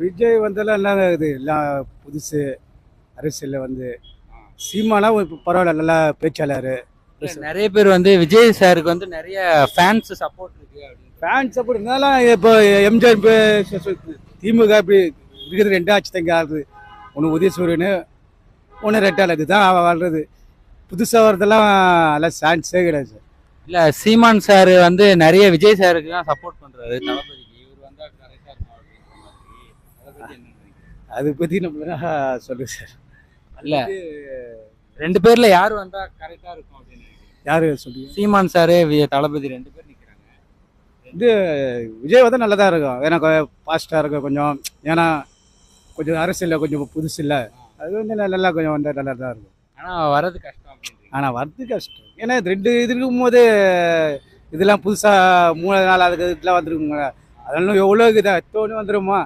விஜய் வந்தெல்லாம் என்ன இது எல்லாம் புதுசு அரசியலில் வந்து சீமானா இப்போ பரவாயில்ல நல்லா பேச்சாளர். நிறைய பேர் வந்து விஜய் சாருக்கு வந்து நிறைய ஃபேன்ஸ் சப்போர்ட் இருக்கு அப்படின்னு. ஃபேன்ஸ் அப்படி இருந்தாலும் இப்போ எம்ஜிஆர் திமுக இப்படி இருக்கிறது ரெண்டு ஆட்சி தங்க ஆகுது. ஒன்று உதயசூரியனு ஒன்று ரெட்டால் இதுதான் வாழ்றது. புதுசாக வரதெல்லாம் எல்லாம் சான்ஸே கிடையாது சார். இல்ல சீமான் சார் வந்து நிறைய விஜய் சாருக்கு தான் சப்போர்ட் பண்றாரு தளபதிக்கு. இவர் வந்தா கரெக்டா இருக்கும் அப்படின்ற மாதிரி. அதை பத்தி என்ன நினைக்கிறீங்க? அதை பற்றி நம்ம சொல்லுங்க சார். இல்ல ரெண்டு பேர்ல யார் வந்தா கரெக்டா இருக்கும் அப்படின்னு நினைக்கிறீங்க? யார் சொல்லுங்க. சீமான் சாரு தளபதி ரெண்டு பேர் நிக்கிறாங்க. இது விஜய் வந்து நல்லதாக இருக்கும். ஏன்னா ஃபாஸ்ட்டாக இருக்கும் கொஞ்சம். ஏன்னா கொஞ்சம் அரசியலில் கொஞ்சம் புதுசு இல்லை. அது வந்து நல்லா கொஞ்சம் வந்து நல்லா தான் இருக்கும். ஆனா வர்றது கஷ்டம் அப்படின்றீங்க. ஆனால் வரது கஷ்டம். ஏன்னா இது ரெண்டு இது இருக்கும்போது இதெல்லாம் புதுசாக 3 நாள் அதுக்கு இதெல்லாம் வந்துருக்குங்க. அதெல்லாம் எவ்வளோ இதாக தோணி வந்துடுமா.